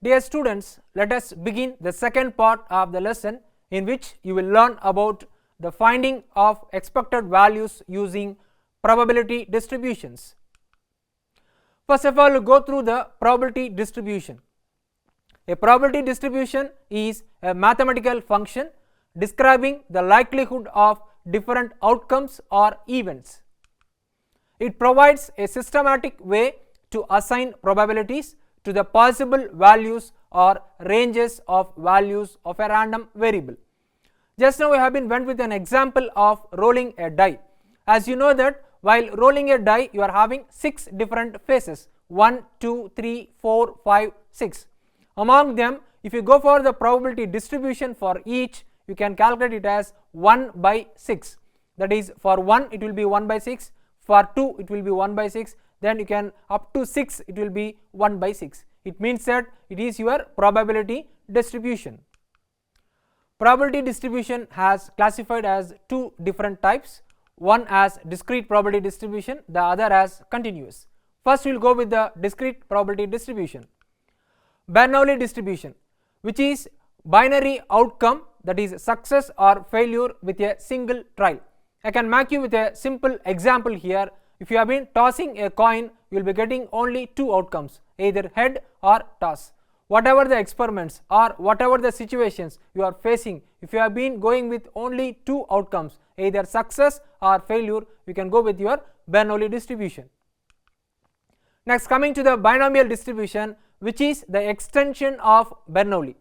Dear students, let us begin the second part of the lesson, in which you will learn about the finding of expected values using probability distributions. First of all, we'll go through the probability distribution. A probability distribution is a mathematical function describing the likelihood of different outcomes or events. It provides a systematic way to assign probabilities to the possible values or ranges of values of a random variable. Just now we have been went with an example of rolling a die. As you know that while rolling a die, you are having 6 different phases, 1, 2, 3, 4, 5, 6. Among them, if you go for the probability distribution for each, you can calculate it as 1 by 6. That is, for 1 it will be 1 by 6, for 2 it will be 1 by 6, then you can up to 6 it will be 1 by 6. It means that it is your probability distribution. Probability distribution has classified as 2 different types, one as discrete probability distribution, the other as continuous. First we will go with the discrete probability distribution. Bernoulli distribution, which is binary outcome, that is success or failure with a single trial. I can make you with a simple example here. If you have been tossing a coin, you will be getting only 2 outcomes, either head or toss. Whatever the experiments or whatever the situations you are facing, if you have been going with only 2 outcomes, either success or failure, you can go with your Bernoulli distribution. Next, coming to the binomial distribution, which is the extension of Bernoulli,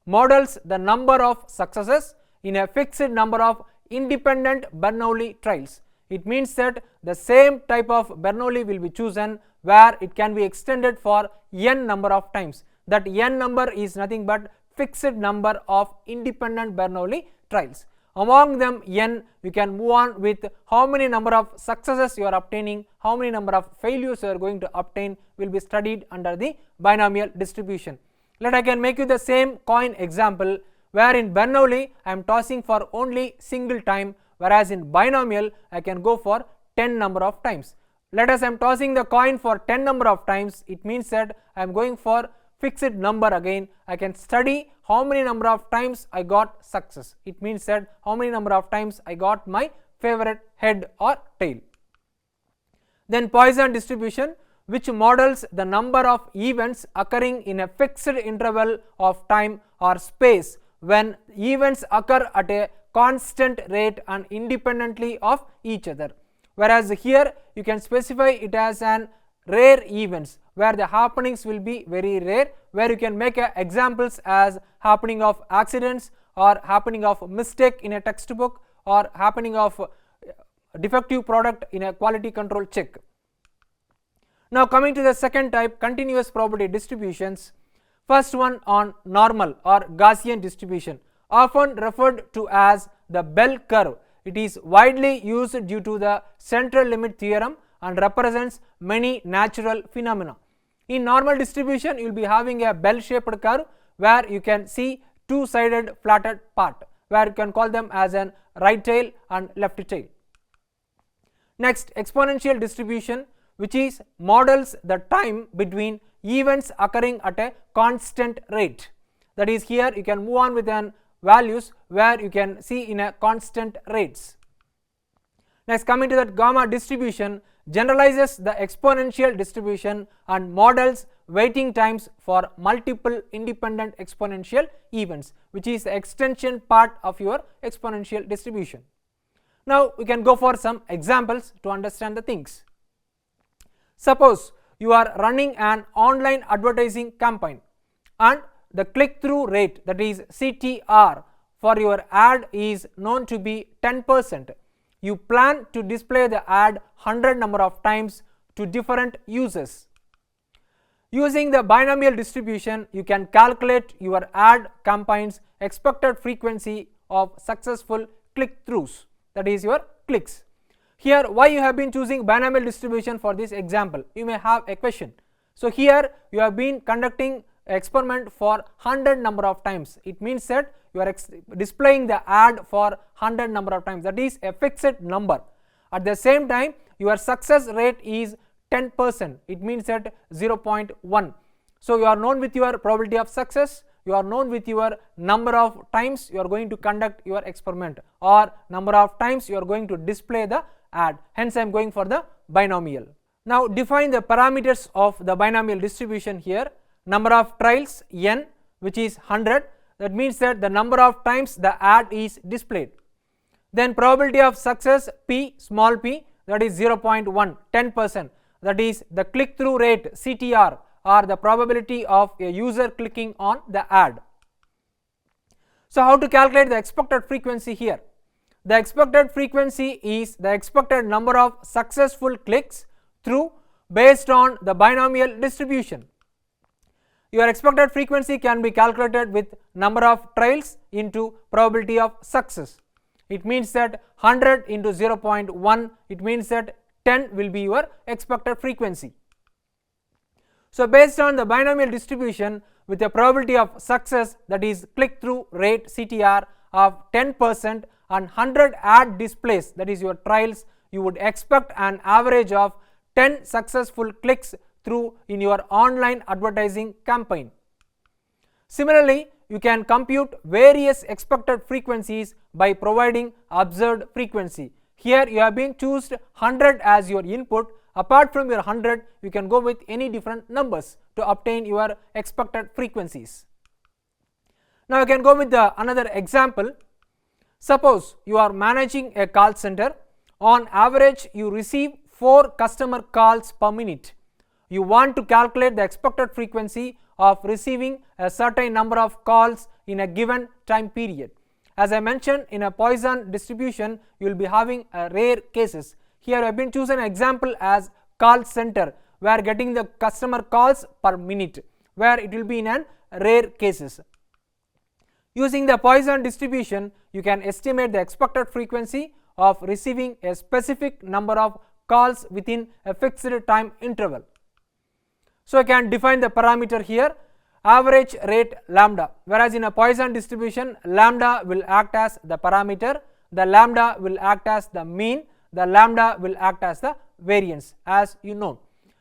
models the number of successes in a fixed number of independent Bernoulli trials. It means that the same type of Bernoulli will be chosen where it can be extended for n number of times. That n number is nothing but fixed number of independent Bernoulli trials. Among them n, you can move on with how many number of successes you are obtaining, how many number of failures you are going to obtain will be studied under the binomial distribution. I can make you the same coin example, where in Bernoulli I am tossing for only single time, whereas in binomial I can go for 10 number of times. Let us I am tossing the coin for 10 number of times, it means that I am going for fixed number again. I can study how many number of times I got success. It means that how many number of times I got my favorite head or tail. Then Poisson distribution, which models the number of events occurring in a fixed interval of time or space when events occur at a constant rate and independently of each other. Whereas here you can specify it as an rare events, where the happenings will be very rare, where you can make examples as happening of accidents or happening of mistake in a textbook or happening of defective product in a quality control check. Now coming to the second type, continuous probability distributions. First one on normal or Gaussian distribution, often referred to as the bell curve. It is widely used due to the central limit theorem and represents many natural phenomena. In normal distribution, you will be having a bell shaped curve where you can see 2-sided flattened part, where you can call them as an right tail and left tail. Next, exponential distribution, which is models the time between events occurring at a constant rate. That is, here you can move on with an values where you can see in a constant rates. Next, coming to that gamma distribution, generalizes the exponential distribution and models waiting times for multiple independent exponential events, which is the extension part of your exponential distribution. Now we can go for some examples to understand the things. Suppose you are running an online advertising campaign and the click-through rate, that is CTR, for your ad is known to be 10%. You plan to display the ad 100 number of times to different users. Using the binomial distribution, you can calculate your ad campaign's expected frequency of successful click-throughs, that is your clicks. Here, why you have been choosing binomial distribution for this example? You may have a question. So here you have been conducting experiment for 100 number of times. It means that you are displaying the ad for 100 number of times, that is a fixed number. At the same time, your success rate is 10%, it means that 0.1. So you are known with your probability of success, you are known with your number of times you are going to conduct your experiment or number of times you are going to display the ad. Hence I am going for the binomial. Now define the parameters of the binomial distribution here. Number of trials n, which is 100, that means that the number of times the ad is displayed. Then probability of success p, small p, that is 0.1, 10%, that is the click through rate CTR, or the probability of a user clicking on the ad. So how to calculate the expected frequency here? The expected frequency is the expected number of successful clicks through based on the binomial distribution. Your expected frequency can be calculated with number of trials into probability of success. It means that 100 into 0.1, it means that 10 will be your expected frequency. So based on the binomial distribution with a probability of success, that is click through rate CTR of 10% and 100 ad displays, that is your trials, you would expect an average of 10 successful clicks through in your online advertising campaign. Similarly, you can compute various expected frequencies by providing observed frequency. Here you have been chosen 100 as your input. Apart from your 100, you can go with any different numbers to obtain your expected frequencies. Now you can go with another example. Suppose you are managing a call center. On average, you receive 4 customer calls per minute. You want to calculate the expected frequency of receiving a certain number of calls in a given time period. As I mentioned, in a Poisson distribution, you will be having rare cases. Here I have been chosen an example as call center, where getting the customer calls per minute, where it will be in an rare cases. Using the Poisson distribution, you can estimate the expected frequency of receiving a specific number of calls within a fixed time interval. So I can define the parameter here, average rate lambda, whereas in a Poisson distribution, lambda will act as the parameter, the lambda will act as the mean, the lambda will act as the variance, as you know.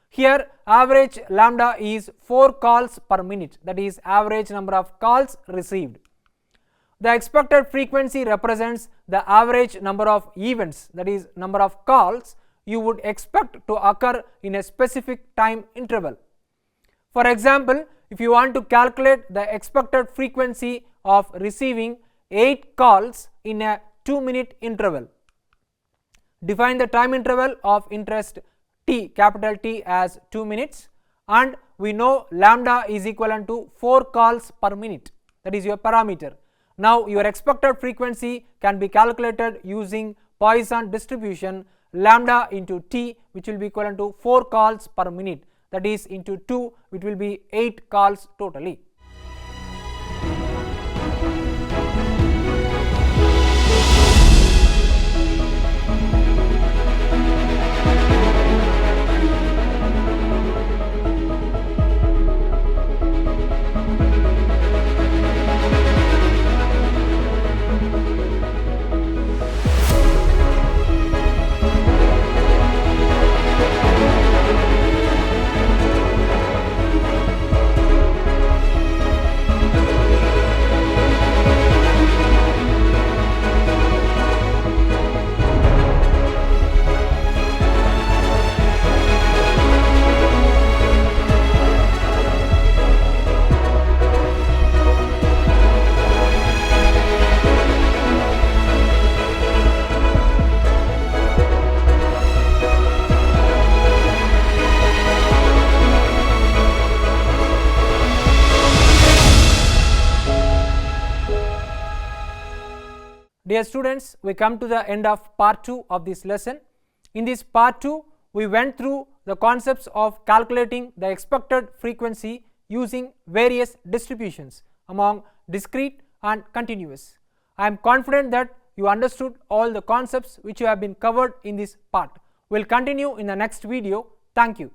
Here average lambda is 4 calls per minute, that is average number of calls received. The expected frequency represents the average number of events, that is number of calls you would expect to occur in a specific time interval. For example, if you want to calculate the expected frequency of receiving 8 calls in a 2-minute interval, define the time interval of interest t, capital T, as 2 minutes, and we know lambda is equivalent to 4 calls per minute, that is your parameter. Now your expected frequency can be calculated using Poisson distribution, lambda into t, which will be equivalent to 4 calls per minute, that is into 2, it will be 8 calls totally. Dear students, we come to the end of part 2 of this lesson. In this part 2, we went through the concepts of calculating the expected frequency using various distributions among discrete and continuous. I am confident that you understood all the concepts which have been covered in this part. We will continue in the next video. Thank you.